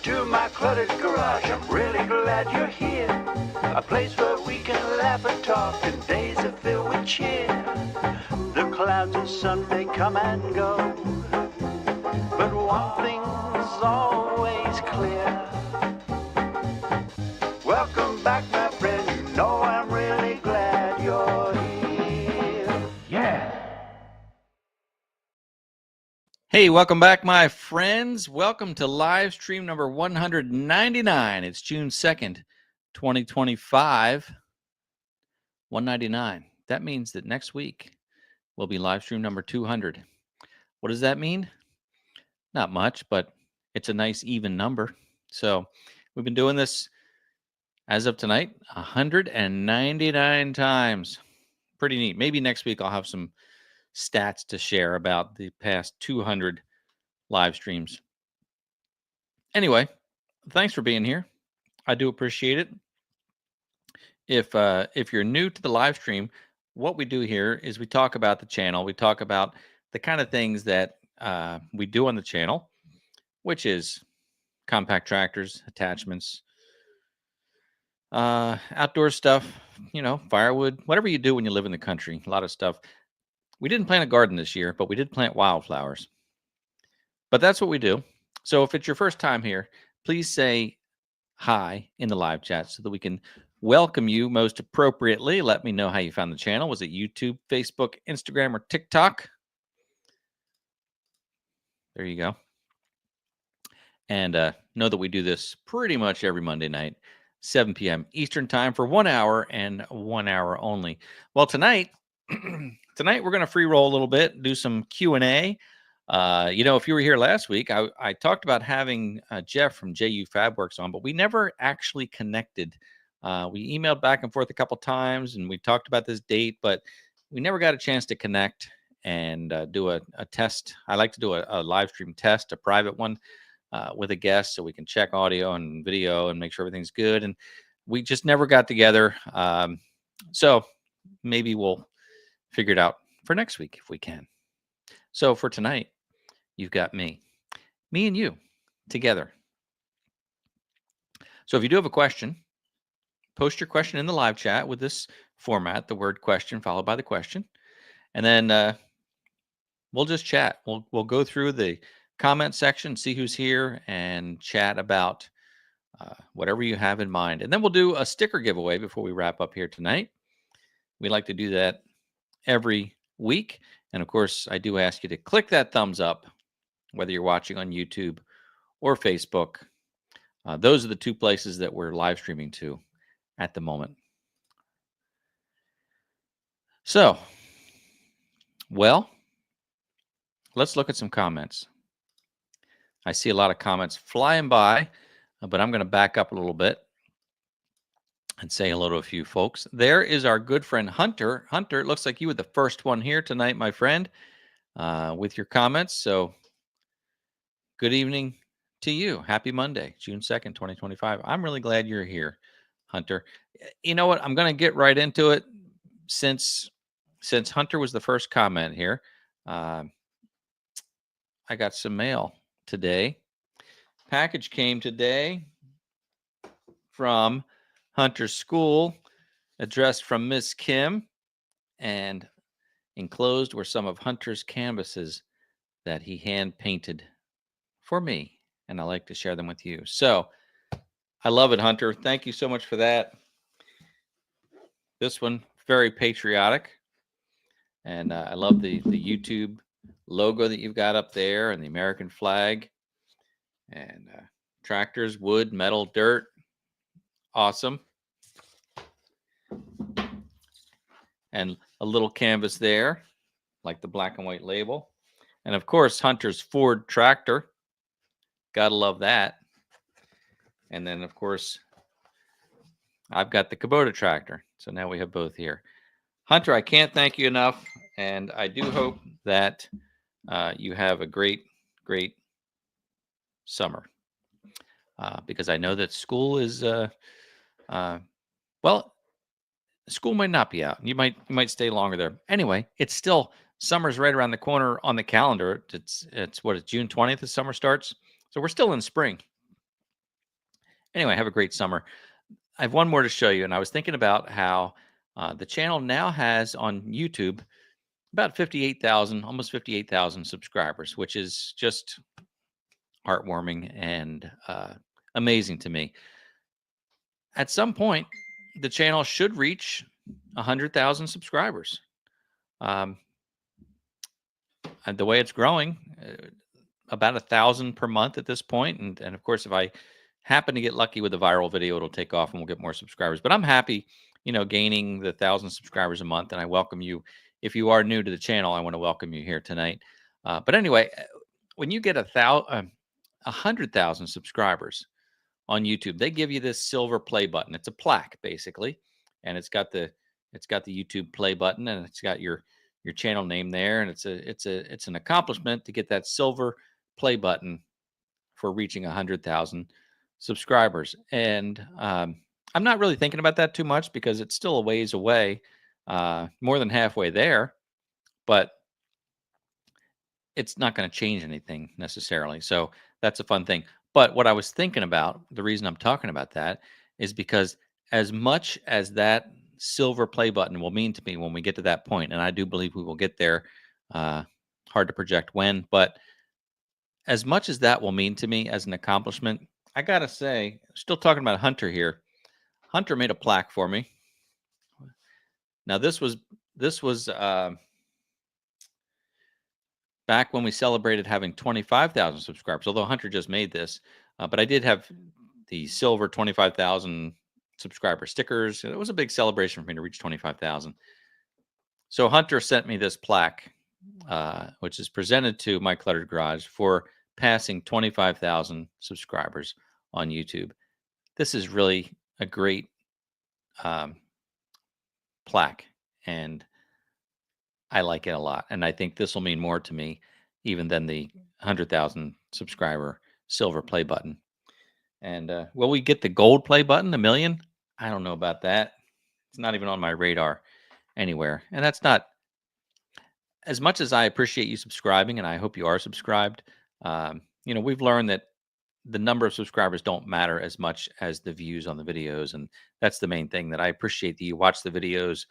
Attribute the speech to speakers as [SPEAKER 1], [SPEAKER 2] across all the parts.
[SPEAKER 1] to my cluttered garage. I'm really glad you're here. A place where we can laugh and talk and days are filled with cheer. The clouds of sun may come and go, but one thing's always clear. Welcome back, my friend. You know I'm really glad you're here. Yeah.
[SPEAKER 2] Hey, welcome back, my friends. Welcome to live stream number 199. It's June 2nd, 2025. 199. That means that next week will be live stream number 200. What does that mean? Not much, but it's a nice even number. So we've been doing this as of tonight 199 times. Pretty neat. Maybe next week I'll have some stats to share about the past 200 live streams. Anyway, thanks for being here. I do appreciate it. If you're new to the live stream, what we do here is we talk about the channel. We talk about the kind of things that we do on the channel, which is compact tractors, attachments, outdoor stuff, firewood, whatever you do when you live in the country. A lot of stuff. We didn't plant a garden this year, but we did plant wildflowers. But that's what we do. So if it's your first time here, please say hi in the live chat so that we can welcome you most appropriately. Let me know how you found the channel. Was it YouTube, Facebook, Instagram, or TikTok? There you go. And know that we do this pretty much every Monday night, 7 p.m. Eastern time for 1 hour and 1 hour only. Well, tonight we're going to free roll a little bit, do some Q&A. If you were here last week, I talked about having Jeff from JU Fabworks on, but we never actually connected. We emailed back and forth a couple times, and we talked about this date, but we never got a chance to connect and do a test. I like to do a live stream test, a private one with a guest, so we can check audio and video and make sure everything's good. And we just never got together. So maybe we'll figure it out for next week if we can. So for tonight, you've got me and you together. So if you do have a question, post your question in the live chat with this format, the word question followed by the question. And then we'll just chat. We'll go through the comment section, see who's here, and chat about whatever you have in mind. And then we'll do a sticker giveaway before we wrap up here tonight. We like to do that every week. And of course, I do ask you to click that thumbs up, whether you're watching on YouTube or Facebook. Those are the two places that we're live streaming to at the moment. So, well, let's look at some comments. I see a lot of comments flying by, but I'm going to back up a little bit and say hello to a few folks. There is our good friend Hunter. Hunter, it looks like you were the first one here tonight, my friend, with your comments. So good evening to you. Happy Monday, June 2nd, 2025. I'm really glad you're here, Hunter. You know what? I'm going to get right into it. Since Hunter was the first comment here, I got some mail today. Package came today from Hunter's school, addressed from Miss Kim, and enclosed were some of Hunter's canvases that he hand painted for me, and I like to share them with you. So I love it, Hunter. Thank you so much for that. This one, very patriotic, and I love the YouTube logo that you've got up there and the American flag and tractors, wood, metal, dirt. Awesome. And a little canvas there, like the black and white label. And of course, Hunter's Ford tractor. Gotta love that. And then, of course, I've got the Kubota tractor. So now we have both here. Hunter, I can't thank you enough. And I do hope that you have a great, great summer. Because I know that school is, school might not be out. You might stay longer there. Anyway, it's still, summer's right around the corner on the calendar. It's June 20th the summer starts. So we're still in spring. Anyway, have a great summer. I have one more to show you, and I was thinking about how the channel now has on YouTube about 58,000, almost 58,000 subscribers, which is just heartwarming and amazing to me. At some point, the channel should reach 100,000 subscribers. And the way it's growing, about 1,000 per month at this point. And of course, if I happen to get lucky with a viral video, it'll take off and we'll get more subscribers. But I'm happy, gaining the 1,000 subscribers a month. And I welcome you. If you are new to the channel, I want to welcome you here tonight. But anyway, when you get 100,000 subscribers on YouTube, they give you this silver play button. It's a plaque basically, and it's got the YouTube play button, and it's got your channel name there, and it's an accomplishment to get that silver play button for reaching 100,000 subscribers. And I'm not really thinking about that too much because it's still a ways away, more than halfway there, but it's not going to change anything necessarily. So that's a fun thing. But what I was thinking about, the reason I'm talking about that is because as much as that silver play button will mean to me when we get to that point, and I do believe we will get there, hard to project when, but as much as that will mean to me as an accomplishment, I got to say, still talking about Hunter here. Hunter made a plaque for me. Now this was back when we celebrated having 25,000 subscribers, although Hunter just made this, but I did have the silver 25,000 subscriber stickers. It was a big celebration for me to reach 25,000. So Hunter sent me this plaque, which is presented to My Cluttered Garage for passing 25,000 subscribers on YouTube. This is really a great plaque, and I like it a lot. And I think this will mean more to me even than the 100,000 subscriber silver play button. And will we get the gold play button, 1 million? I don't know about that. It's not even on my radar anywhere. And that's not, as much as I appreciate you subscribing, and I hope you are subscribed. We've learned that the number of subscribers don't matter as much as the views on the videos. And that's the main thing, that I appreciate that you watch the videos,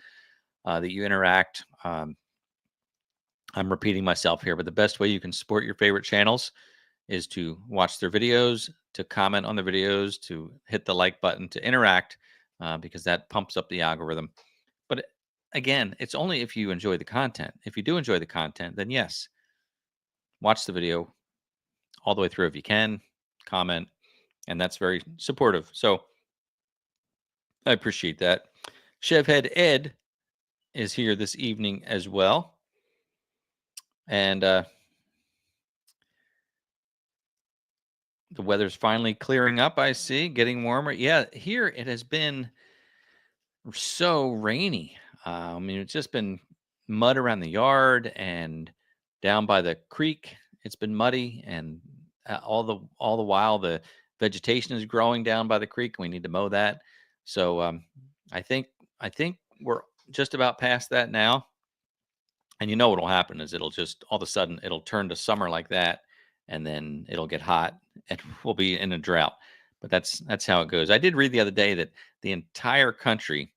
[SPEAKER 2] that you interact. I'm repeating myself here, but the best way you can support your favorite channels is to watch their videos, to comment on the videos, to hit the like button, to interact, because that pumps up the algorithm. But again, it's only if you enjoy the content. If you do enjoy the content, then yes, watch the video all the way through if you can, comment, and that's very supportive. So I appreciate that. Chevhead Ed is here this evening as well. And the weather's finally clearing up, I see, getting warmer. Yeah, here it has been so rainy. I mean, it's just been mud around the yard and down by the creek. It's been muddy, and all the while the vegetation is growing down by the creek. We need to mow that. So I think we're just about past that now. And you know what'll happen is it'll just all of a sudden it'll turn to summer like that, and then it'll get hot and we'll be in a drought. But that's how it goes. I did read the other day that the entire country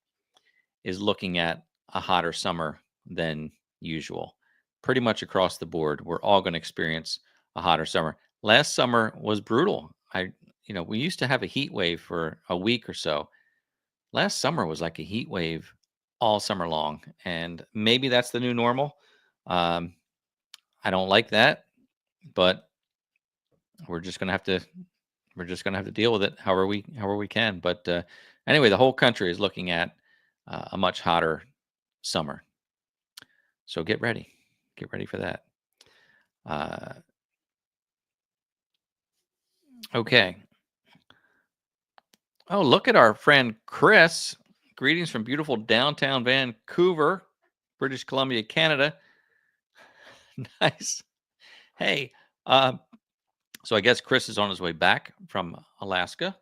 [SPEAKER 2] is looking at a hotter summer than usual. Pretty much across the board, we're all going to experience a hotter summer. Last summer was brutal. We used to have a heat wave for a week or so. Last summer was like a heat wave all summer long, and maybe that's the new normal. I don't like that, but we're just gonna have to deal with it however we can. But anyway, the whole country is looking at a much hotter summer, so get ready for that. Okay. Oh, look at our friend Chris. Greetings from beautiful downtown Vancouver, British Columbia, Canada. Nice. Hey, so I guess Chris is on his way back from Alaska.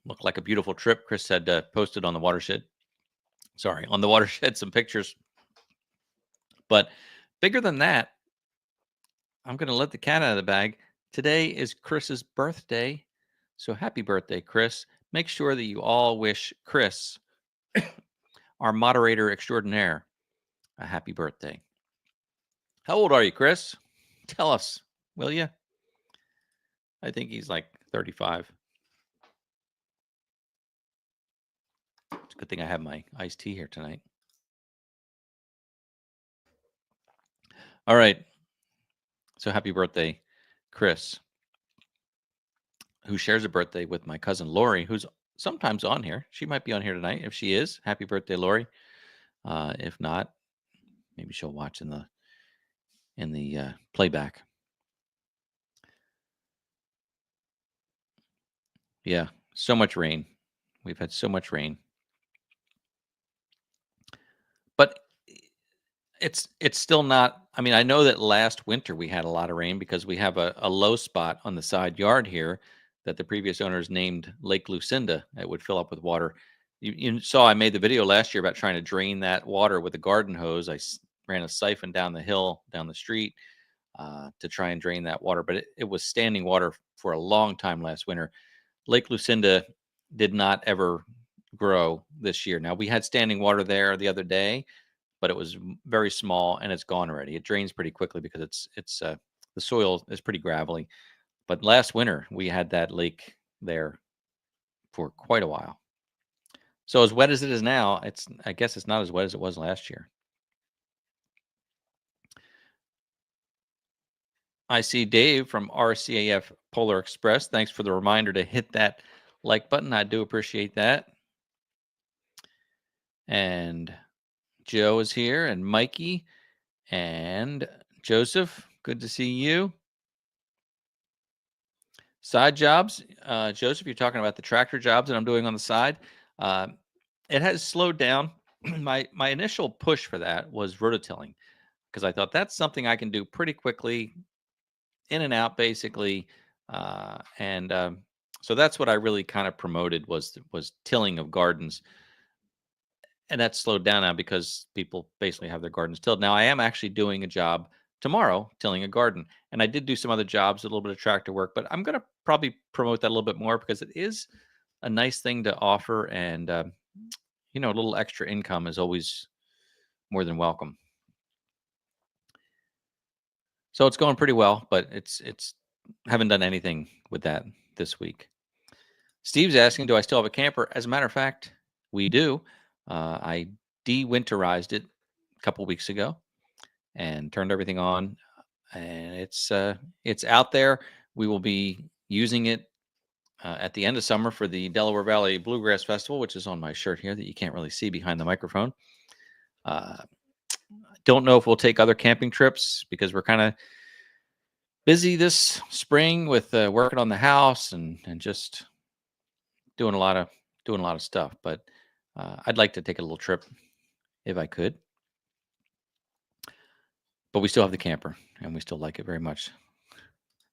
[SPEAKER 2] Looked like a beautiful trip. Chris had posted on the Watershed. Sorry, on the Watershed, some pictures. But bigger than that, I'm going to let the cat out of the bag. Today is Chris's birthday. So happy birthday, Chris. Make sure that you all wish Chris, our moderator extraordinaire, a happy birthday. How old are you, Chris? Tell us, will you? I think he's like 35. It's a good thing I have my iced tea here tonight. All right. So happy birthday, Chris, who shares a birthday with my cousin Lori, who's sometimes on here. She might be on here tonight. If she is, happy birthday, Lori. If not, maybe she'll watch in the playback. Yeah, so much rain. We've had so much rain. But it's still not. I mean, I know that last winter we had a lot of rain because we have a low spot on the side yard here that the previous owners named Lake Lucinda. It would fill up with water. You saw I made the video last year about trying to drain that water with a garden hose. I ran a siphon down the hill, down the street, to try and drain that water. But it was standing water for a long time last winter. Lake Lucinda did not ever grow this year. Now we had standing water there the other day, but it was very small and it's gone already. It drains pretty quickly because it's the soil is pretty gravelly. But last winter we had that lake there for quite a while. So as wet as it is now, I guess it's not as wet as it was last year. I see Dave from RCAF Polar Express. Thanks for the reminder to hit that like button. I do appreciate that. And Joe is here, and Mikey, and Joseph. Good to see you. Side jobs, Joseph. You're talking about the tractor jobs that I'm doing on the side. It has slowed down. My initial push for that was rototilling because I thought that's something I can do pretty quickly, in and out, basically. So that's what I really kind of promoted was tilling of gardens. And that's slowed down now because people basically have their gardens tilled. Now I am actually doing a job tomorrow tilling a garden, and I did do some other jobs, a little bit of tractor work, but I'm going to probably promote that a little bit more because it is a nice thing to offer, and a little extra income is always more than welcome. So it's going pretty well, but it's haven't done anything with that this week. Steve's asking, do I still have a camper? As a matter of fact, we do. I de-winterized it a couple weeks ago and turned everything on, and it's out there. We will be using it at the end of summer for the Delaware Valley Bluegrass Festival, which is on my shirt here that you can't really see behind the microphone. Don't know if we'll take other camping trips because we're kind of busy this spring with working on the house and just doing a lot of stuff. But I'd like to take a little trip if I could. But we still have the camper, and we still like it very much.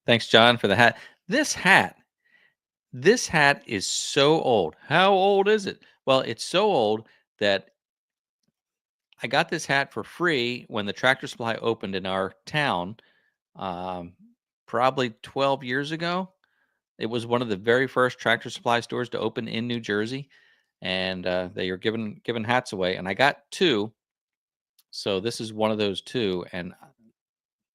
[SPEAKER 2] Thanks, John, for the hat. This hat is so old. How old is it? Well, it's so old that I got this hat for free when the Tractor Supply opened in our town, probably 12 years ago. It was one of the very first Tractor Supply stores to open in New Jersey, and they are giving hats away. And I got 2, so this is one of those 2. And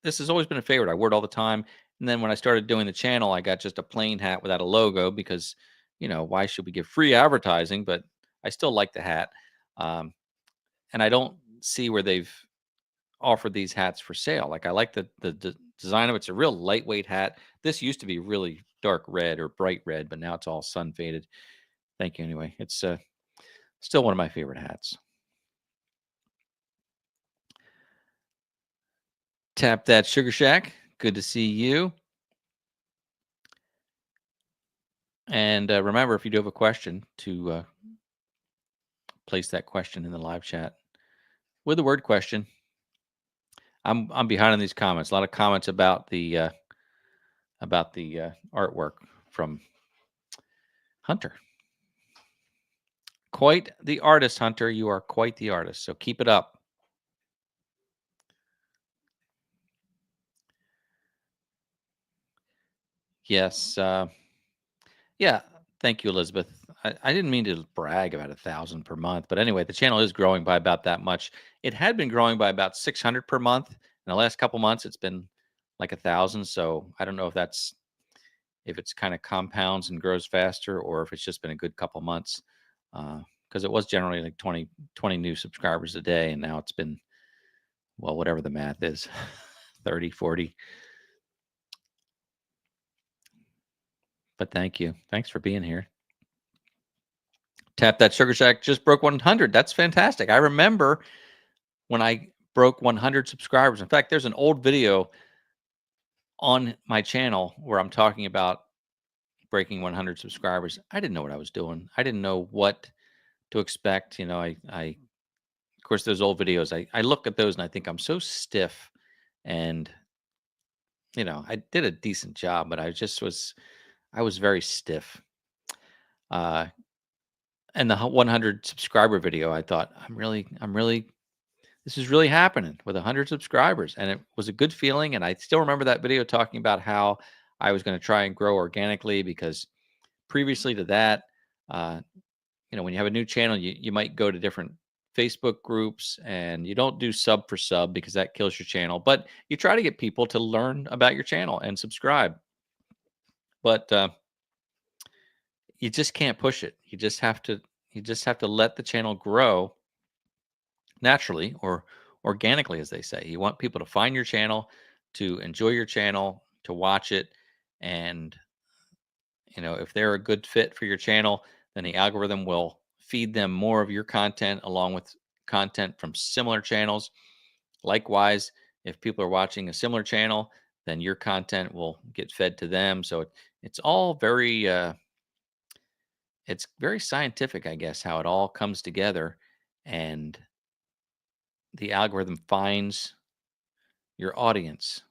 [SPEAKER 2] this has always been a favorite. I wore it all the time. And then when I started doing the channel, I got just a plain hat without a logo because, why should we give free advertising? But I still like the hat. And I don't see where they've offered these hats for sale. Like I like the design of it. It's a real lightweight hat. This used to be really dark red or bright red, but now it's all sun faded. Thank you anyway. It's still one of my favorite hats. Tap that Sugar Shack. Good to see you. And remember, if you do have a question, to place that question in the live chat with the word question. I'm behind on these comments. A lot of comments about the artwork from Hunter. Quite the artist, Hunter. You are quite the artist. So keep it up. Yes. Yeah. Thank you, Elizabeth. I didn't mean to brag about 1,000 per month, but anyway, the channel is growing by about that much. It had been growing by about 600 per month. In the last couple months, it's been like 1,000. So I don't know if it's kind of compounds and grows faster, or if it's just been a good couple months. Because it was generally like 20 new subscribers a day, and now it's been, well, whatever the math is, 30, 40. But thank you. Thanks for being here. Tap That Sugar Shack just broke 100. That's fantastic. I remember when I broke 100 subscribers. In fact, there's an old video on my channel where I'm talking about breaking 100 subscribers. I didn't know what I was doing. I didn't know what to expect. Of course, those old videos, I look at those and I think I'm so stiff. And, I did a decent job, but I was very stiff. Uh, and the 100 subscriber video, I thought, this is really happening with 100 subscribers. And it was a good feeling. And I still remember that video talking about how I was going to try and grow organically, because previously to that, uh, when you have a new channel, you might go to different Facebook groups, and you don't do sub for sub because that kills your channel, but you try to get people to learn about your channel and subscribe. But you just can't push it. You just have to let the channel grow naturally, or organically, as they say. You want people to find your channel, to enjoy your channel, to watch it. And, if they're a good fit for your channel, then the algorithm will feed them more of your content along with content from similar channels. Likewise, if people are watching a similar channel, then your content will get fed to them. So it's all it's very scientific, I guess, how it all comes together, and the algorithm finds your audience.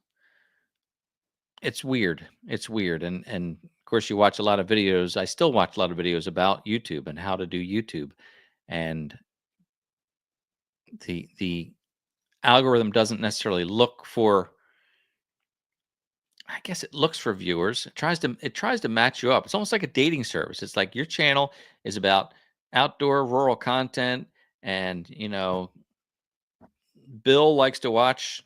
[SPEAKER 2] It's weird. It's weird. And of course you watch a lot of videos. I still watch a lot of videos about YouTube and how to do YouTube. And the algorithm doesn't necessarily look for, I guess it looks for viewers. It tries to match you up. It's almost like a dating service. It's like your channel is about outdoor rural content, and Bill likes to watch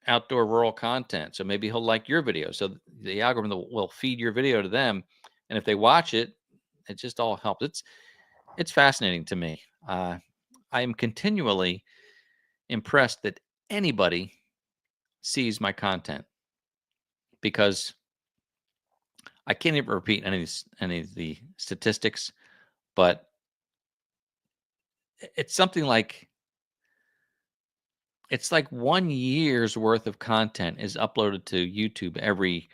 [SPEAKER 2] outdoor rural content. So maybe he'll like your video. So the algorithm will feed your video to them. And if they watch it, it just all helps. It's fascinating to me. I am continually impressed that anybody sees my content, because I can't even repeat any of the statistics, but it's something like, it's like 1 year's worth of content is uploaded to YouTube every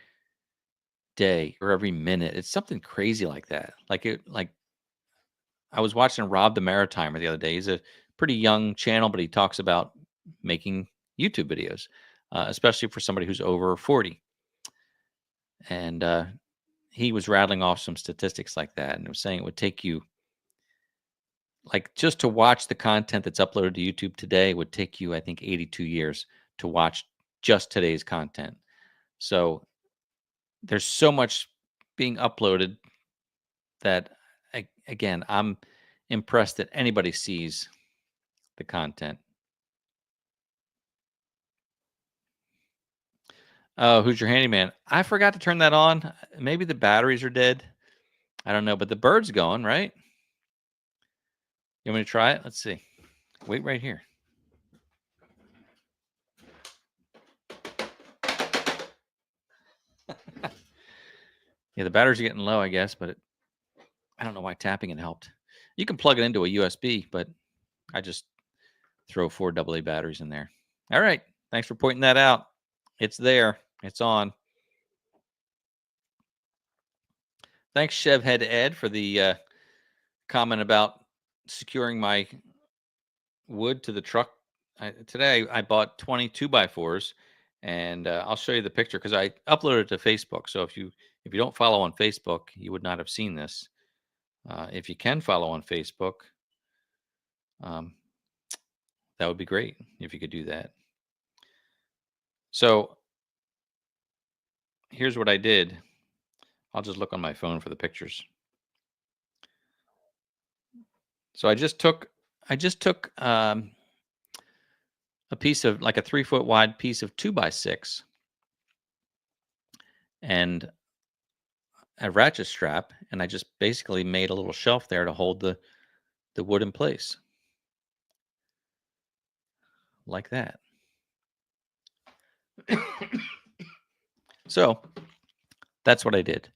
[SPEAKER 2] day or every minute. It's something crazy like that. Like I was watching Rob the Maritimer the other day. He's a pretty young channel, but he talks about making YouTube videos, especially for somebody who's over 40. And he was rattling off some statistics like that, and was saying it would take you, like, just to watch the content that's uploaded to YouTube today would take you, I think, 82 years to watch just today's content. So there's so much being uploaded that, again, I'm impressed that anybody sees the content. Oh, who's your handyman? I forgot to turn that on. Maybe the batteries are dead. I don't know, but the bird's going, right? You want me to try it? Let's see. Wait right here. Yeah, the batteries are getting low, I guess, but I don't know why tapping it helped. You can plug it into a USB, but I just throw 4 AA batteries in there. All right. Thanks for pointing that out. It's there. It's on. Thanks, Chevhead Ed, for the comment about securing my wood to the truck. Today I bought 20 2x4s, and I'll show you the picture because I uploaded it to Facebook. So if you don't follow on Facebook, you would not have seen this. If you can follow on Facebook, um, that would be great if you could do that. So here's what I did. I'll just look on my phone for the pictures. So I just took a piece of like a 3-foot wide piece of 2x6 and a ratchet strap, and I just basically made a little shelf there to hold the wood in place like that. So that's what I did.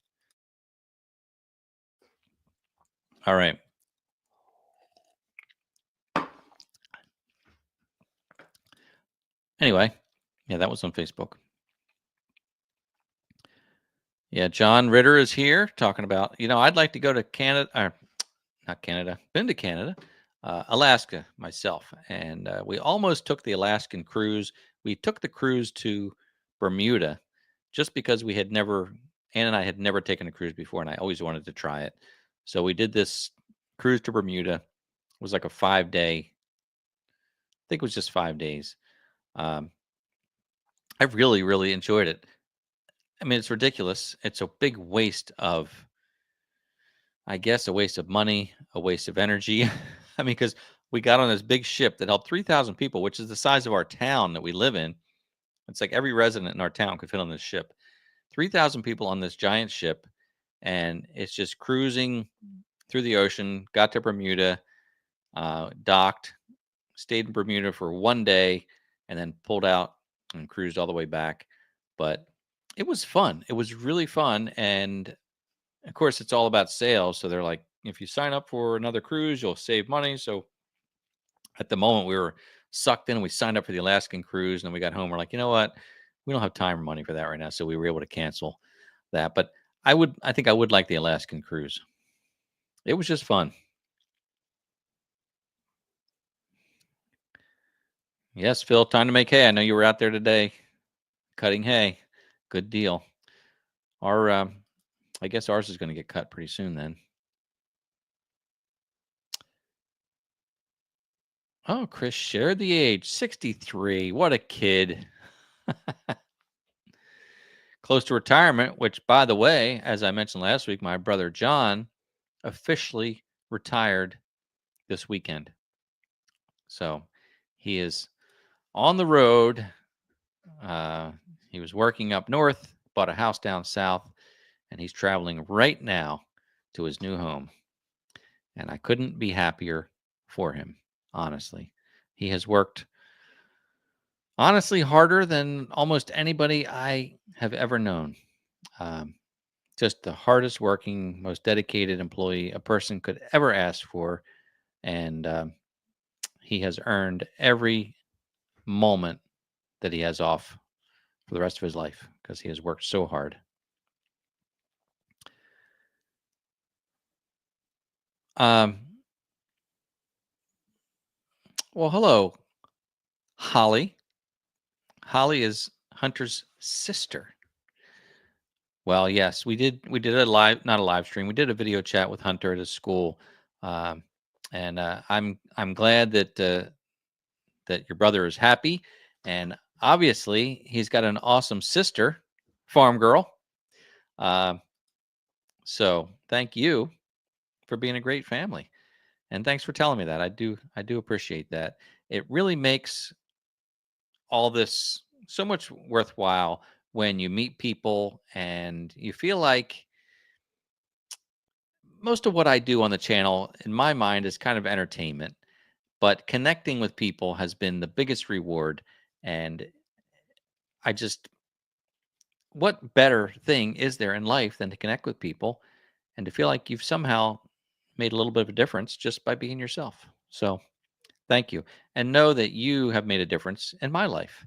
[SPEAKER 2] All right. Anyway, yeah, that was on Facebook. Yeah, John Ritter is here talking about, I'd like to go to Canada, or not Canada, been to Canada, Alaska myself. And we almost took the Alaskan cruise. We took the cruise to Bermuda just because Ann and I had never taken a cruise before, and I always wanted to try it. So we did this cruise to Bermuda. It was like a 5-day, I think it was just 5 days. I really, really enjoyed it. I mean, it's ridiculous. It's a big waste of, I guess, a waste of money, a waste of energy. I mean, because we got on this big ship that held 3,000 people, which is the size of our town that we live in. It's like every resident in our town could fit on this ship. 3,000 people on this giant ship, and it's just cruising through the ocean. Got to Bermuda, docked, stayed in Bermuda for 1 day, and then pulled out and cruised all the way back. But it was fun. It was really fun, and of course, it's all about sales. So they're like, if you sign up for another cruise, you'll save money. So at the moment, we were sucked in. We signed up for the Alaskan cruise, and then we got home. We're like, you know what? We don't have time or money for that right now. So we were able to cancel that. But I think I would like the Alaskan cruise. It was just fun. Yes, Phil, time to make hay. I know you were out there today cutting hay. Good deal. I guess ours is going to get cut pretty soon then. Oh, Chris shared the age, 63. What a kid. Close to retirement, which, by the way, as I mentioned last week, my brother John officially retired this weekend. So he is on the road. He was working up north, bought a house down south, and he's traveling right now to his new home. And I couldn't be happier for him, honestly. He has worked, honestly, harder than almost anybody I have ever known. Just the hardest working, most dedicated employee a person could ever ask for. And he has earned every moment that he has off for the rest of his life because he has worked so hard. Well, hello, Holly. Holly is Hunter's sister. Well, yes, we did a live, not a live stream. We did a video chat with Hunter at his school, and I'm glad that that your brother is happy, and obviously he's got an awesome sister, farm girl. So thank you for being a great family, and thanks for telling me that. I do appreciate that. It really makes all this so much worthwhile when you meet people and you feel like most of what I do on the channel, in my mind, is kind of entertainment, but connecting with people has been the biggest reward. And I just, what better thing is there in life than to connect with people and to feel like you've somehow made a little bit of a difference just by being yourself? So thank you. And know that you have made a difference in my life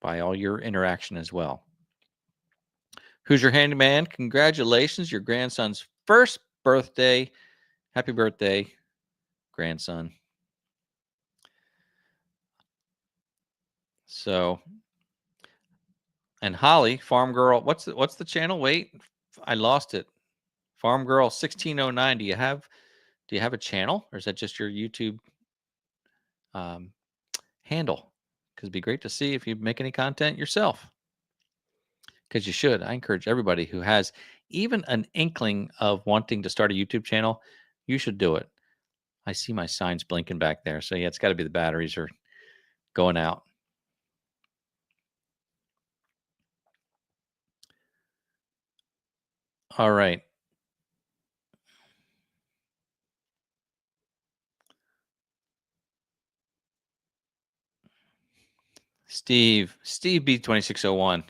[SPEAKER 2] by all your interaction as well. Who's your handyman? Congratulations, your grandson's first birthday. Happy birthday, grandson. So, and Holly, Farm Girl, what's the channel? Wait, I lost it. Farm Girl 1609. Do you have a channel, or is that just your YouTube handle? Because it'd be great to see if you make any content yourself. because you should. I encourage everybody who has even an inkling of wanting to start a YouTube channel, you should do it. I see my signs blinking back there. So yeah, it's got to be the batteries are going out. All right. Steve B2601.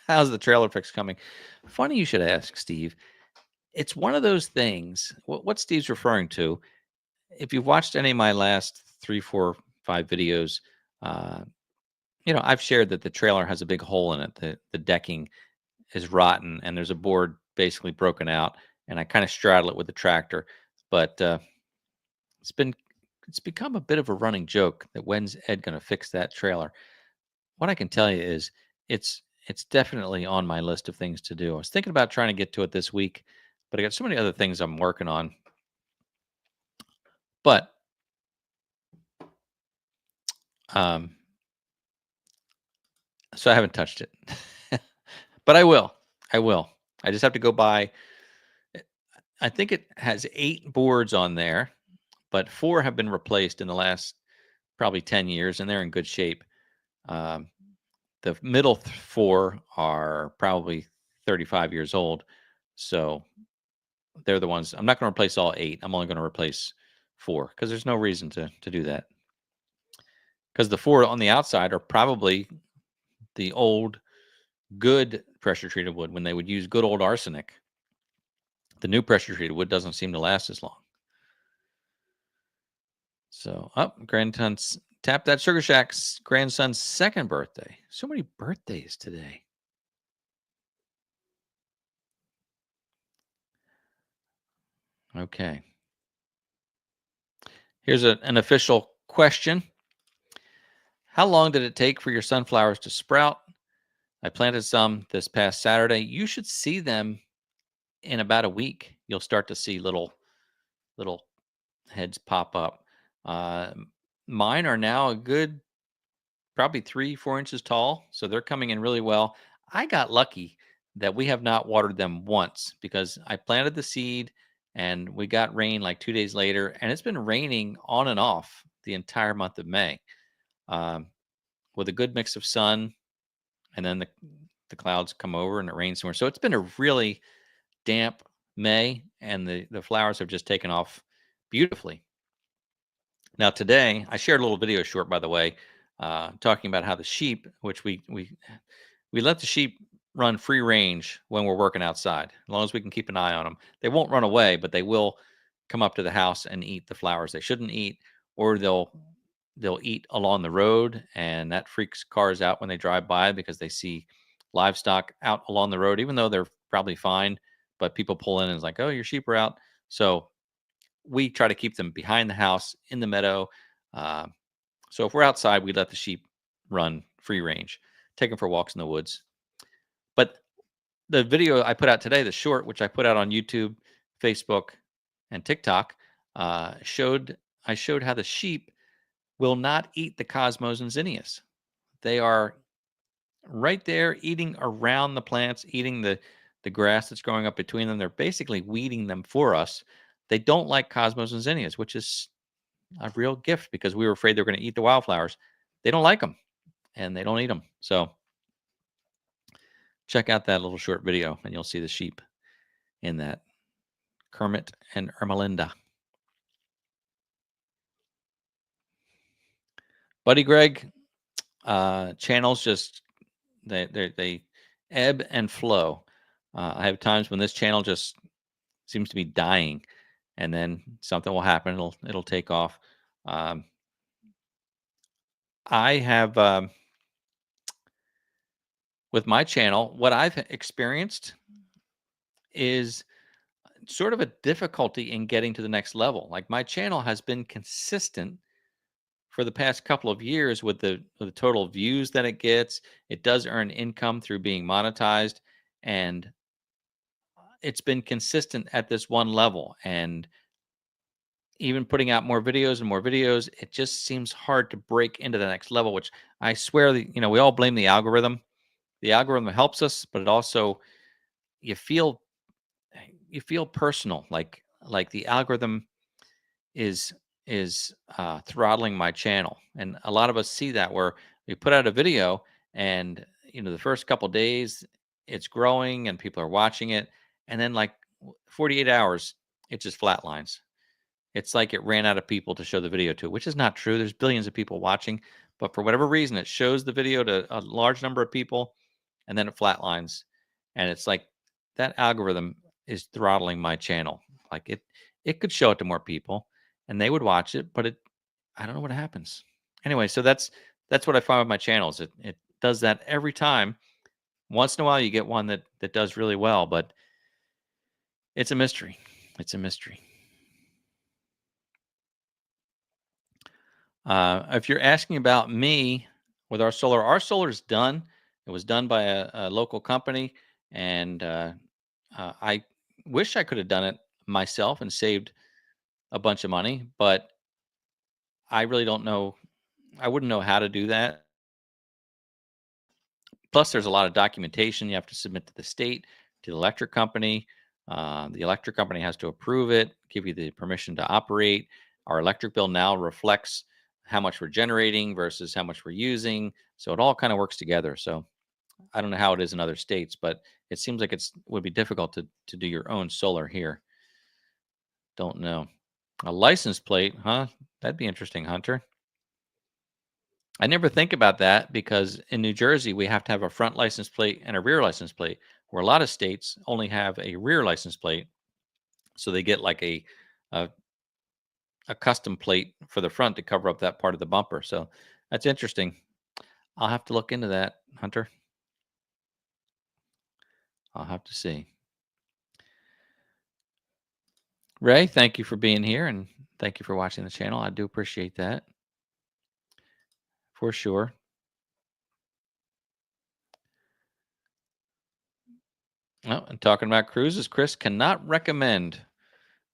[SPEAKER 2] How's the trailer fix coming? Funny you should ask, Steve. It's one of those things. What Steve's referring to, if you've watched any of my last 3, 4, 5 videos, uh, I've shared that the trailer has a big hole in it. The decking is rotten, and there's a board basically broken out, and I kind of straddle it with the tractor. But it's become a bit of a running joke that when's Ed going to fix that trailer? What I can tell you is it's definitely on my list of things to do. I was thinking about trying to get to it this week, but I got so many other things I'm working on. But so I haven't touched it. But I will. I will. I just have to go by. I think it has 8 boards on there, but 4 have been replaced in the last probably 10 years, and they're in good shape. Um, the middle 4 are probably 35 years old, so they're the ones. I'm not going to replace all 8. I'm only going to replace 4 because there's no reason to do that. Because the 4 on the outside are probably the old good pressure treated wood when they would use good old arsenic. The new pressure treated wood doesn't seem to last as long. So, grandson's Tap That Sugar Shack's grandson's 2nd birthday. So many birthdays today. Okay. Here's an official question. How long did it take for your sunflowers to sprout? I planted some this past Saturday. You should see them in about a week. You'll start to see little heads pop up. Uh, Mine are now a good probably 3-4 inches tall, so they're coming in really well. I got lucky that we have not watered them once because I planted the seed and we got rain like 2 days later, and it's been raining on and off the entire month of May, um, with a good mix of sun, and then the clouds come over and it rains somewhere. So it's been a really damp May, and the flowers have just taken off beautifully. Now today, I shared a little video short, by the way, talking about how the sheep, which we let the sheep run free range when we're working outside, as long as we can keep an eye on them. They won't run away, but they will come up to the house and eat the flowers they shouldn't eat, or they'll eat along the road, and that freaks cars out when they drive by because they see livestock out along the road, even though they're probably fine. But people pull in and it's like, oh, your sheep are out. So we try to keep them behind the house in the meadow. Uh, so if we're outside, we let the sheep run free range, take them for walks in the woods. But the video I put out today, the short, which I put out on YouTube, Facebook, and TikTok, showed how the sheep will not eat the cosmos and zinnias. They are right there eating around the plants, eating the grass that's growing up between them. They're basically weeding them for us. They don't like cosmos and zinnias, which is a real gift because we were afraid they were going to eat the wildflowers. They don't like them, and they don't eat them. So check out that little short video, and you'll see the sheep in that. Kermit and Ermelinda. Buddy Greg, channels just they ebb and flow. I have times when this channel just seems to be dying, and then something will happen. It'll take off. I have with my channel, what I've experienced is sort of a difficulty in getting to the next level. Like my channel has been consistent for the past couple of years with the total views that it gets. It does earn income through being monetized, and it's been consistent at this one level. And even putting out more videos and more videos, it just seems hard to break into the next level, which I swear that, we all blame the algorithm, the algorithm helps us, but it also you feel personal, like the algorithm is throttling my channel, and a lot of us see that where we put out a video, and the first couple days it's growing and people are watching it, and then like 48 hours it just flatlines. It's like it ran out of people to show the video to, which is not true. There's billions of people watching, but for whatever reason, it shows the video to a large number of people and then it flatlines. And it's like that algorithm is throttling my channel. Like it could show it to more people and they would watch it, but I don't know what happens. Anyway, so that's what I find with my channels. It does that every time. Once in a while you get one that does really well, but it's a mystery. It's a mystery. If you're asking about me with our solar is done. It was done by a local company, and I wish I could have done it myself and saved a bunch of money, but I really don't know. I wouldn't know how to do that. Plus, there's a lot of documentation you have to submit to the state, to the electric company. The electric company has to approve it, give you the permission to operate. Our electric bill now reflects how much we're generating versus how much we're using. So it all kind of works together. So I don't know how it is in other states, but it seems like it would be difficult to do your own solar here. Don't know. A license plate, huh? That'd be interesting, Hunter. I never think about that because in New Jersey, we have to have a front license plate and a rear license plate, where a lot of states only have a rear license plate. So they get like a, a custom plate for the front to cover up that part of the bumper. So that's interesting. I'll have to look into that, Hunter. I'll have to see. Ray, thank you for being here and thank you for watching the channel. I do appreciate that for sure. Oh, and talking about cruises, Chris cannot recommend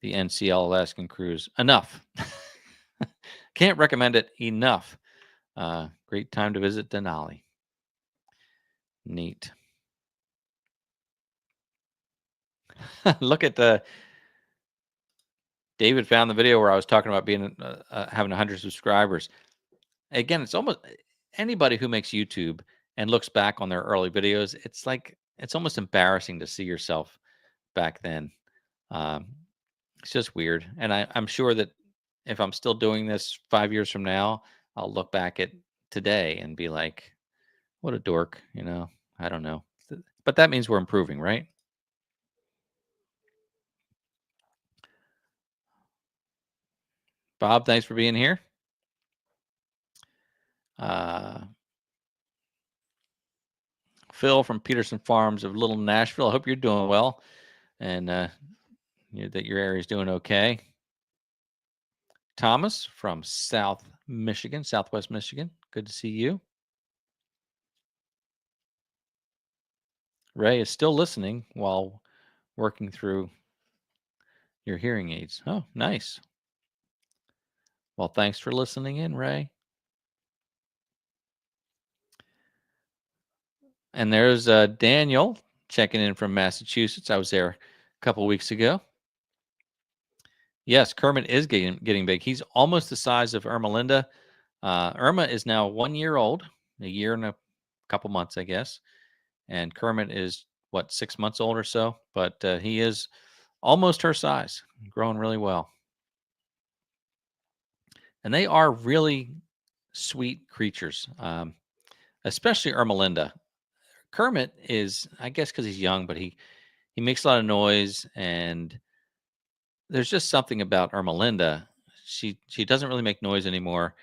[SPEAKER 2] the NCL Alaskan cruise enough. Can't recommend it enough. Great time to visit Denali. Neat. Look at the David found the video where I was talking about being having 100 subscribers. Again, it's almost anybody who makes YouTube and looks back on their early videos. It's like it's almost embarrassing to see yourself back then. Um, it's just weird, and I'm sure that if I'm still doing this 5 years from now, I'll look back at today and be like, "What a dork," I don't know, but that means we're improving, right? Bob, thanks for being here. Phil from Peterson Farms of Little Nashville. I hope you're doing well, and that your area is doing okay. Thomas from Southwest Michigan. Good to see you. Ray is still listening while working through your hearing aids. Oh, nice. Well, thanks for listening in, Ray. And there's Daniel checking in from Massachusetts. I was there a couple weeks ago. Yes, Kermit is getting big. He's almost the size of Irma Linda. Irma is now 1 year old, a year and a couple months, I guess. And Kermit is, 6 months old or so? But he is almost her size, growing really well. And they are really sweet creatures, especially Irma Linda. Kermit is, I guess, because he's young, but he makes a lot of noise, and there's just something about Irma Linda. She doesn't really make noise anymore,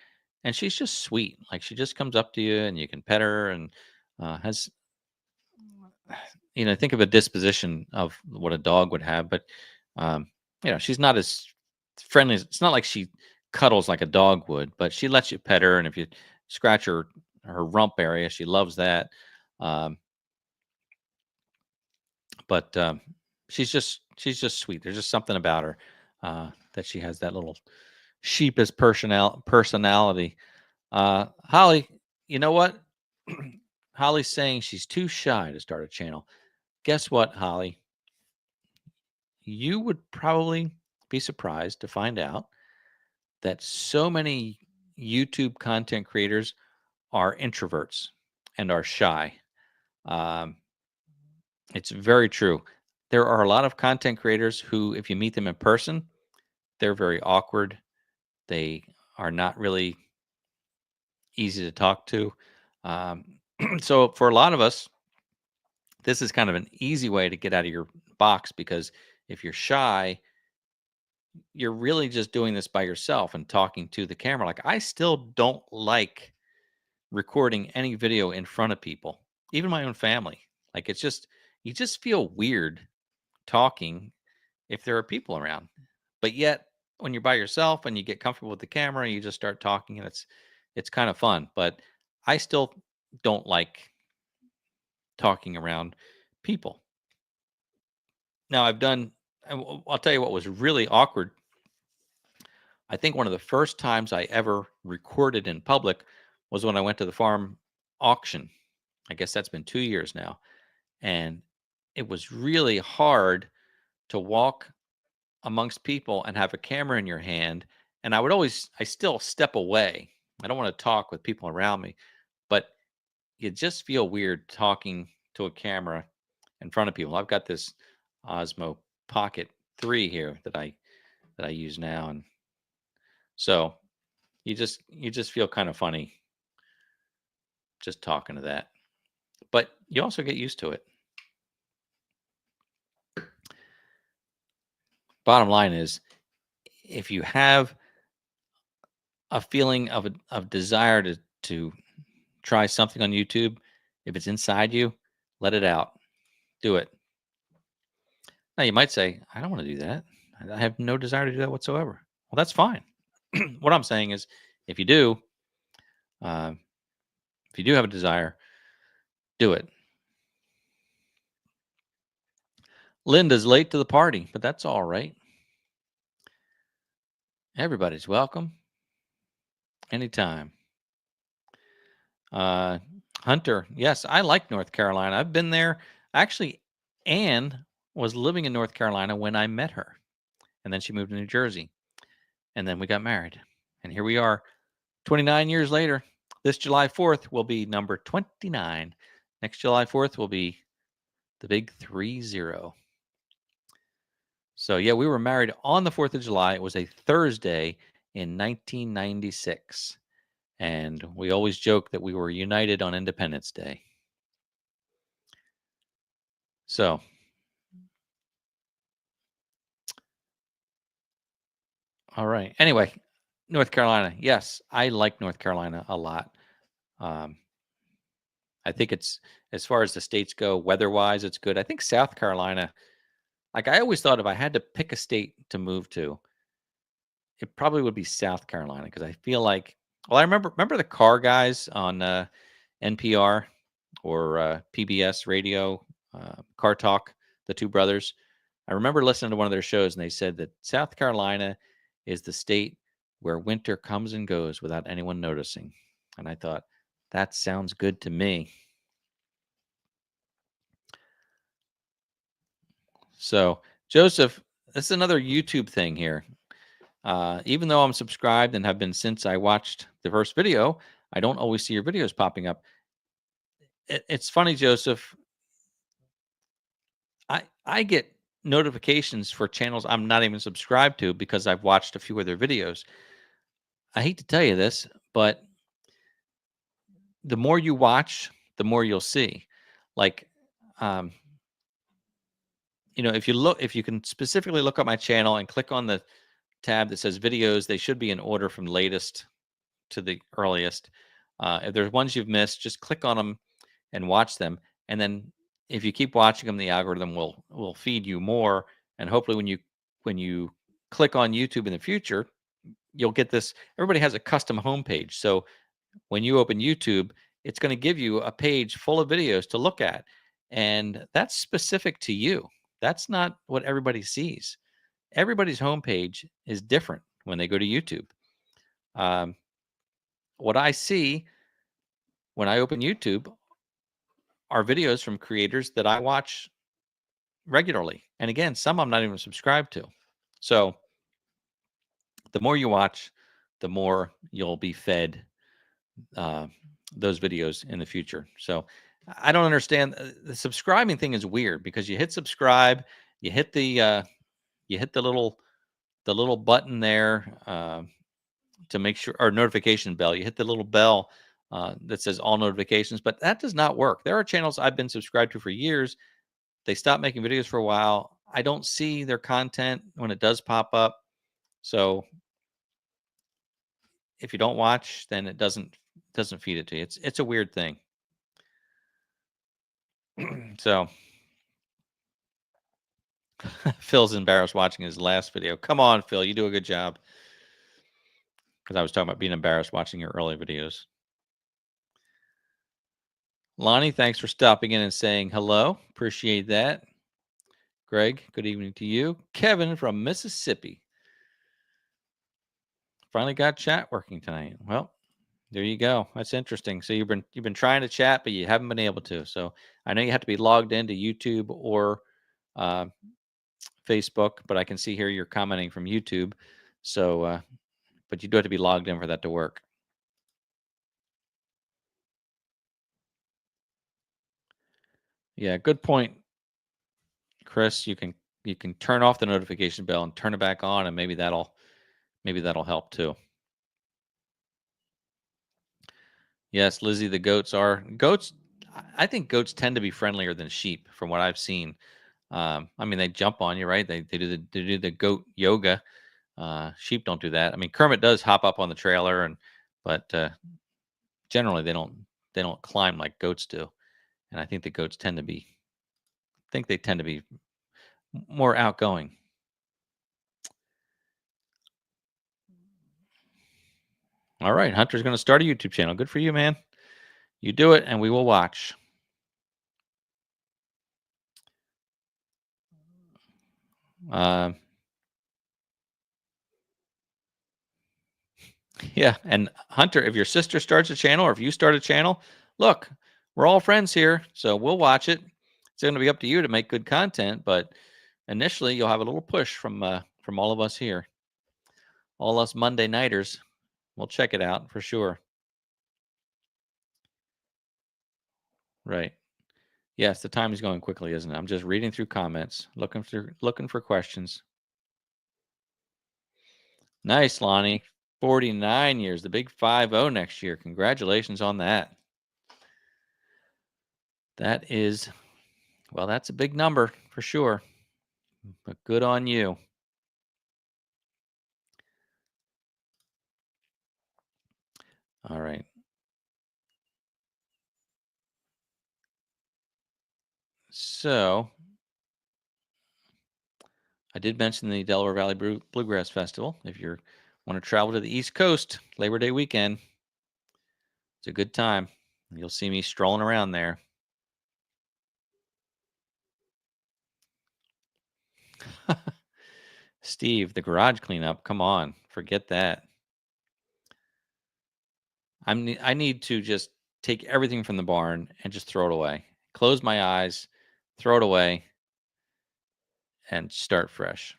[SPEAKER 2] and she's just sweet. Like she just comes up to you, and you can pet her, and has think of a disposition of what a dog would have, but she's not as friendly. It's not like she cuddles like a dog would, but she lets you pet her, and if you scratch her rump area, she loves that. But she's just sweet. There's just something about her that she has that little sheepish personality. Holly, you know what? Holly's saying she's too shy to start a channel. Guess what, Holly? You would probably be surprised to find out that so many YouTube content creators are introverts and are shy. Um, it's very true. There are a lot of content creators who, if you meet them in person, they're very awkward. They are not really easy to talk to. Um, so, for a lot of us, this is kind of an easy way to get out of your box because if you're shy, you're really just doing this by yourself and talking to the camera. Like, I still don't like recording any video in front of people, even my own family. Like, it's just, you just feel weird talking if there are people around. But yet, when you're by yourself and you get comfortable with the camera, you just start talking and it's kind of fun. But I still don't like talking around people. Now, I'll tell you what was really awkward. I think one of the first times I ever recorded in public was when I went to the farm auction. I guess that's been 2 years now. And it was really hard to walk amongst people and have a camera in your hand. And I still step away. I don't want to talk with people around me, but you just feel weird talking to a camera in front of people. I've got this Osmo Pocket 3 here that I use now, and so you just feel kind of funny just talking to that. But you also get used to it. Bottom line is, if you have a feeling of desire to try something on YouTube, if it's inside you, let it out. Do it. Now you might say, I don't want to do that. I have no desire to do that whatsoever. Well, that's fine. What I'm saying is, if you do, uh, if you do have a desire, do it. Linda's late to the party, but that's all right. Everybody's welcome. Anytime. Hunter, yes, I like North Carolina. I've been there. Actually, Anne was living in North Carolina when I met her. And then she moved to New Jersey. And then we got married. And here we are 29 years later. This July 4th will be number 29. Next July 4th will be the big 30. So, yeah, we were married on the 4th of July. It was a Thursday in 1996. And we always joke that we were united on Independence Day. So, all right. Anyway, North Carolina. Yes, I like North Carolina a lot. I think it's, as far as the states go, weather-wise, it's good. I think South Carolina, like I always thought if I had to pick a state to move to, it probably would be South Carolina because I feel like, well, I remember the car guys on NPR or PBS radio, Car Talk, the two brothers. I remember listening to one of their shows and they said that South Carolina is the state where winter comes and goes without anyone noticing. And I thought, that sounds good to me. So, Joseph, this is another YouTube thing here. Even though I'm subscribed and have been since I watched the first video, I don't always see your videos popping up. It's funny, Joseph. I get notifications for channels I'm not even subscribed to because I've watched a few of their videos. I hate to tell you this, but the more you watch, the more you'll see. Like, um, if you can specifically look at my channel and click on the tab that says videos, they should be in order from latest to the earliest. If there's ones you've missed, just click on them and watch them. And then if you keep watching them, the algorithm will feed you more. And hopefully when you click on YouTube in the future, you'll get this. Everybody has a custom homepage. So when you open YouTube, it's going to give you a page full of videos to look at. And that's specific to you. That's not what everybody sees. Everybody's homepage is different when they go to YouTube. What I see when I open YouTube are videos from creators that I watch regularly. And again, some I'm not even subscribed to. So the more you watch, the more you'll be fed those videos in the future. So I don't understand. The subscribing thing is weird because you hit subscribe, you hit the little button there to make sure, or notification bell. You hit the little bell that says all notifications, but that does not work. There are channels I've been subscribed to for years. They stopped making videos for a while. I don't see their content when it does pop up. So if you don't watch, then it doesn't feed it to you. It's a weird thing. So Phil's embarrassed watching his last video. Come on, Phil, you do a good job. Because I was talking about being embarrassed watching your early videos. Lonnie, thanks for stopping in and saying hello. Appreciate that. Greg, good evening to you. Kevin from Mississippi. Finally got chat working tonight. Well, there you go. That's interesting. So you've been trying to chat, but you haven't been able to. So I know you have to be logged into YouTube or Facebook, but I can see here you're commenting from YouTube. So, but you do have to be logged in for that to work. Yeah, good point, Chris. You can turn off the notification bell and turn it back on, and maybe that'll help too. Yes, Lizzie, the goats. I think goats tend to be friendlier than sheep, from what I've seen. I mean, they jump on you, right? They do the goat yoga. Sheep don't do that. I mean, Kermit does hop up on the trailer, but generally they don't climb like goats do. And I think the goats tend to be more outgoing. All right, Hunter's going to start a YouTube channel. Good for you, man. You do it, and we will watch. Yeah, and Hunter, if your sister starts a channel or if you start a channel, look, we're all friends here, so we'll watch it. It's going to be up to you to make good content, but initially you'll have a little push from all of us here, all us Monday nighters. We'll check it out for sure. Right. Yes, the time is going quickly, isn't it? I'm just reading through comments, looking for questions. Nice, Lonnie. 49 years, the big 5-0 next year. Congratulations on that. That is, well, that's a big number for sure. But good on you. All right. So I did mention the Delaware Valley Bluegrass Festival. If you want to travel to the East Coast, Labor Day weekend, it's a good time. You'll see me strolling around there. Steve, the garage cleanup. Come on, forget that. I need to just take everything from the barn and just throw it away. Close my eyes, throw it away, and start fresh.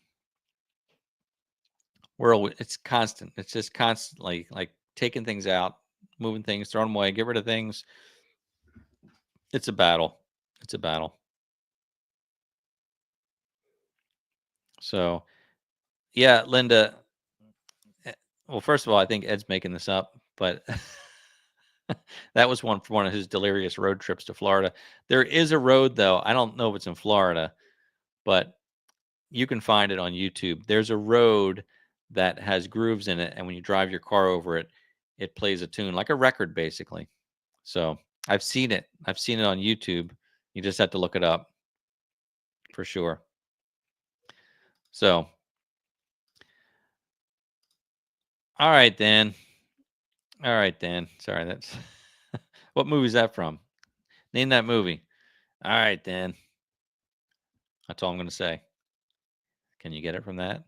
[SPEAKER 2] It's constant. It's just constantly like taking things out, moving things, throwing them away, get rid of things. It's a battle. It's a battle. So, yeah, Linda. Well, first of all, I think Ed's making this up, but that was one of his delirious road trips to Florida. There is a road, though. I don't know if it's in Florida, but you can find it on YouTube. There's a road that has grooves in it, and when you drive your car over it, it plays a tune like a record, basically. So I've seen it. I've seen it on YouTube. You just have to look it up for sure. So, all right, Dan. All right, Dan. Sorry, that's what movie is that from? Name that movie. All right, Dan. That's all I'm going to say. Can you get it from that?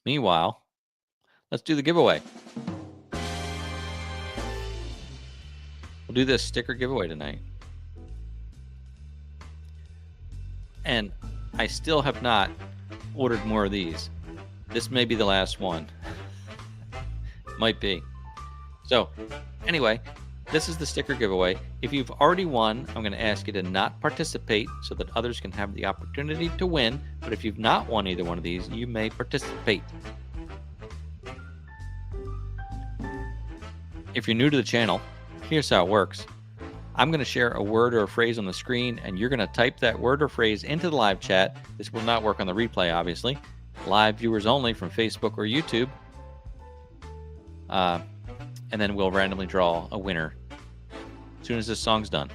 [SPEAKER 2] Meanwhile, let's do the giveaway. We'll do this sticker giveaway tonight. And I still have not ordered more of these. This may be the last one. Might be. So, anyway, this is the sticker giveaway. If you've already won, I'm going to ask you to not participate so that others can have the opportunity to win. But if you've not won either one of these, you may participate. If you're new to the channel, here's how it works. I'm going to share a word or a phrase on the screen, and you're going to type that word or phrase into the live chat. This will not work on the replay, obviously. Live viewers only from Facebook or YouTube. And then we'll randomly draw a winner as soon as this song's done.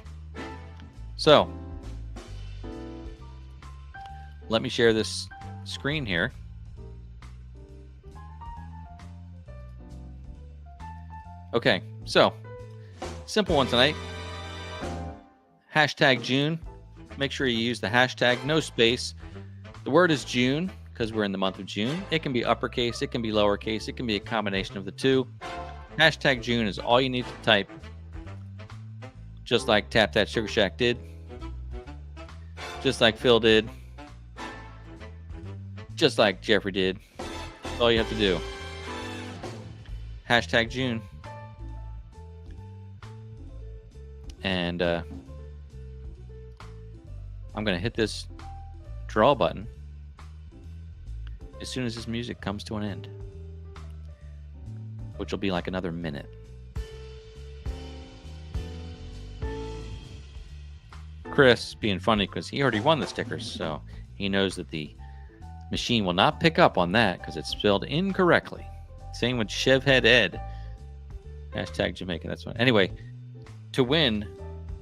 [SPEAKER 2] So, let me share this screen here. Okay, so, simple one tonight. Hashtag June. Make sure you use the hashtag, no space. The word is June because we're in the month of June. It can be uppercase, it can be lowercase, it can be a combination of the two. Hashtag June is all you need to type, just like Tap That Sugar Shack did, just like Phil did, just like Jeffrey did. That's all you have to do. Hashtag June. And I'm going to hit this draw button as soon as this music comes to an end, which will be like another minute. Chris being funny because he already won the stickers, so he knows that the machine will not pick up on that because it's spelled incorrectly. Same with Chevhead Ed. Hashtag Jamaica, that's one. Anyway, to win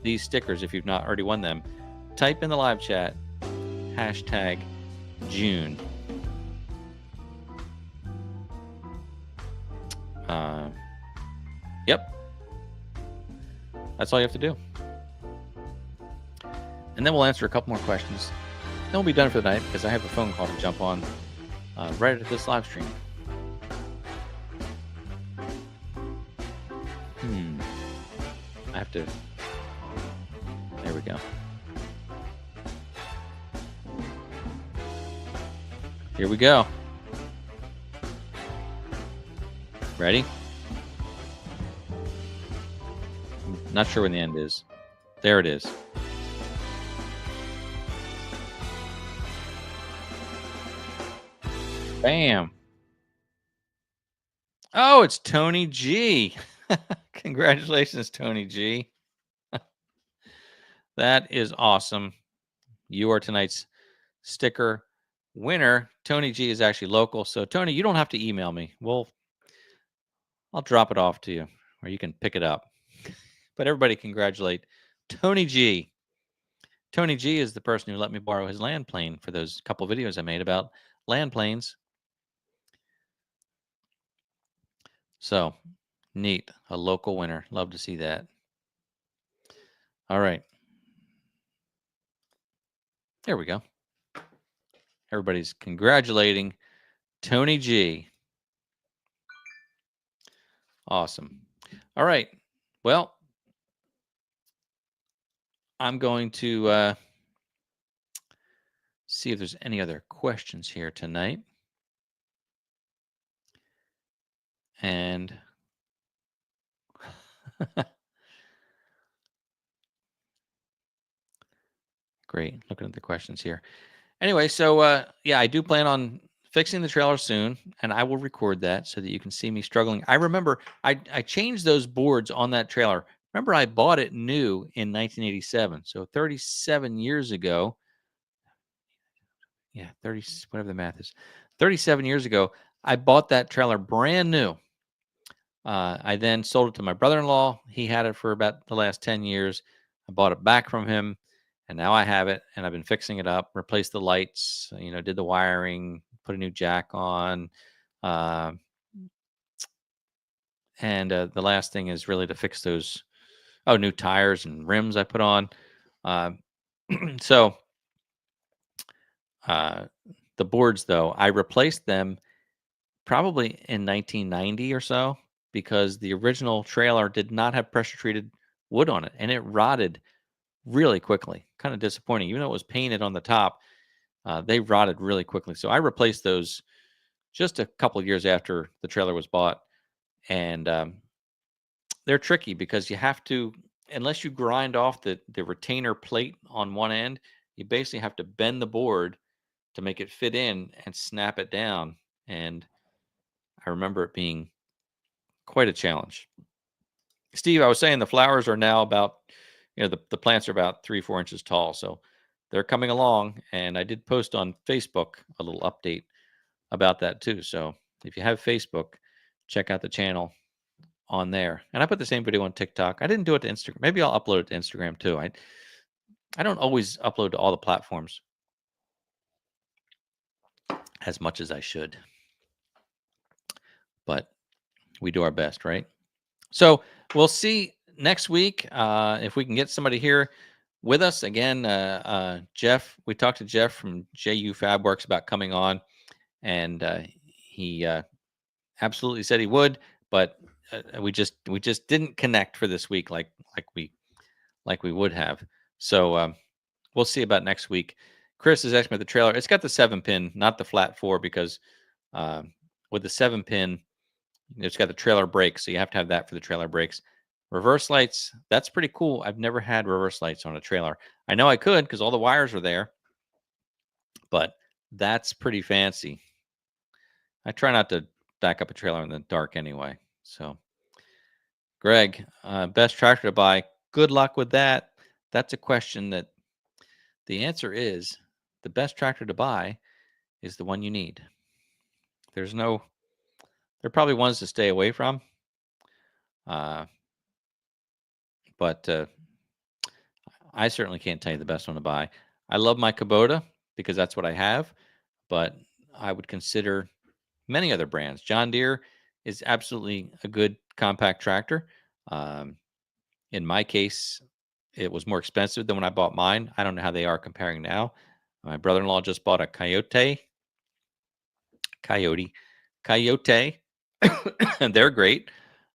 [SPEAKER 2] these stickers, if you've not already won them, type in the live chat, hashtag June. Yep. That's all you have to do. And then we'll answer a couple more questions. Then we'll be done for the night because I have a phone call to jump on right at this live stream. I have to... There we go. Here we go. Ready? I'm not sure when the end is. There it is. Bam. Oh, it's Tony G. Congratulations, Tony G. That is awesome. You are tonight's sticker winner. Tony G is actually local. So, Tony, you don't have to email me. I'll drop it off to you, or you can pick it up. But everybody congratulate Tony G. Tony G is the person who let me borrow his land plane for those couple videos I made about land planes. So, neat. A local winner. Love to see that. All right. There we go. Everybody's congratulating Tony G. Awesome. All right. Well, I'm going to see if there's any other questions here tonight. And great. Looking at the questions here. Anyway, so yeah, I do plan on fixing the trailer soon, and I will record that so that you can see me struggling. I remember I changed those boards on that trailer. Remember, I bought it new in 1987, so 37 years ago. Yeah, 30, whatever the math is. 37 years ago, I bought that trailer brand new. I then sold it to my brother-in-law. He had it for about the last 10 years. I bought it back from him, and now I have it, and I've been fixing it up, replaced the lights, did the wiring, put a new jack on. And the last thing is really to fix those, new tires and rims I put on. So the boards, though, I replaced them probably in 1990 or so, because the original trailer did not have pressure treated wood on it, and it rotted really quickly. Kind of disappointing. Even though it was painted on the top, they rotted really quickly. So I replaced those just a couple of years after the trailer was bought. And they're tricky because you have to, unless you grind off the retainer plate on one end, you basically have to bend the board to make it fit in and snap it down. And I remember it being quite a challenge. Steve, I was saying the flowers are now about, the plants are about 3-4 inches tall. So they're coming along. And I did post on Facebook a little update about that too. So if you have Facebook, check out the channel on there. And I put the same video on TikTok. I didn't do it to Instagram. Maybe I'll upload it to Instagram too. I don't always upload to all the platforms as much as I should. But we do our best, right? So we'll see next week if we can get somebody here with us. Again, Jeff, we talked to Jeff from JU Fabworks about coming on, and he absolutely said he would, but we just didn't connect for this week like we would have. So we'll see about next week. Chris is asking about the trailer. It's got the 7-pin, not the flat 4, because with the 7-pin, it's got the trailer brakes, so you have to have that for the trailer brakes. Reverse lights, that's pretty cool. I've never had reverse lights on a trailer. I know I could because all the wires are there, but that's pretty fancy. I try not to back up a trailer in the dark anyway. So, Greg, best tractor to buy. Good luck with that. That's a question that the answer is the best tractor to buy is the one you need. There are probably ones to stay away from. But I certainly can't tell you the best one to buy. I love my Kubota because that's what I have, but I would consider many other brands. John Deere is absolutely a good compact tractor. In my case, it was more expensive than when I bought mine. I don't know how they are comparing now. My brother-in-law just bought a Coyote, and they're great.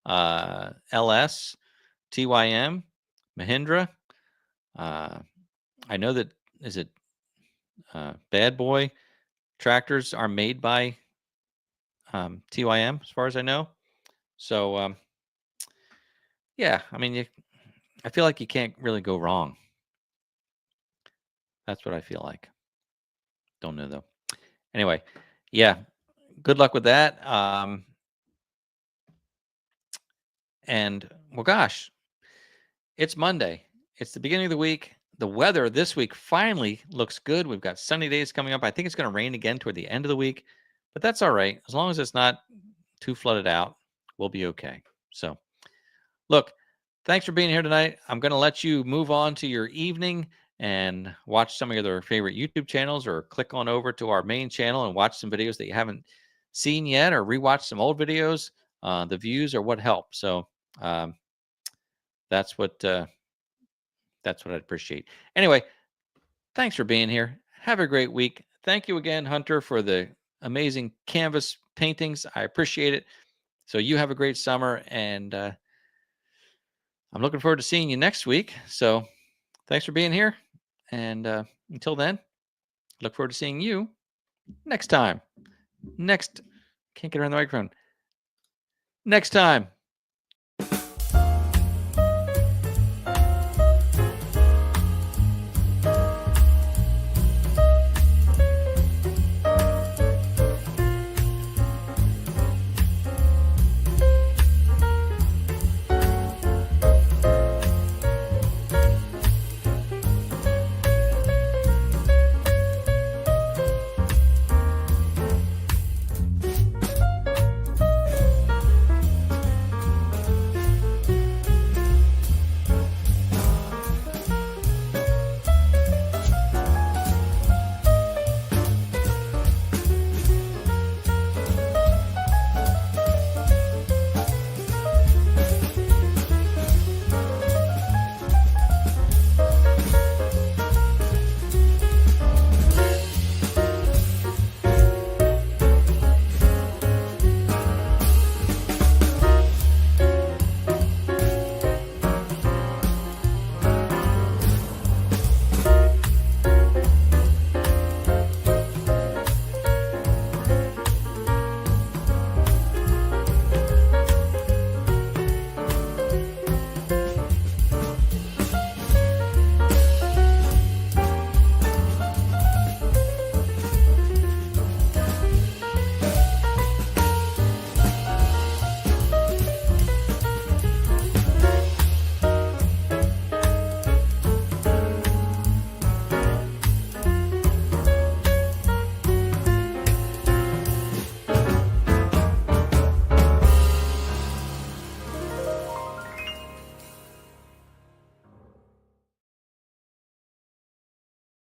[SPEAKER 2] LS, TYM, Mahindra. I know that Bad Boy tractors are made by TYM, as far as I know. So yeah, I mean, I feel like you can't really go wrong. That's what I feel like. Don't know though. Anyway, yeah, good luck with that. And well, gosh, it's Monday. It's the beginning of the week. The weather this week finally looks good. We've got sunny days coming up. I think it's going to rain again toward the end of the week, but that's all right. As long as it's not too flooded out, we'll be okay. So, look, thanks for being here tonight. I'm going to let you move on to your evening and watch some of your other favorite YouTube channels, or click on over to our main channel and watch some videos that you haven't seen yet, or rewatch some old videos. The views are what help. So that's what I'd appreciate. Anyway, thanks for being here. Have a great week. Thank you again, Hunter, for the amazing canvas paintings. I appreciate it. So you have a great summer, and I'm looking forward to seeing you next week. So thanks for being here. And until then, look forward to seeing you next time. Can't get around the microphone. Next time.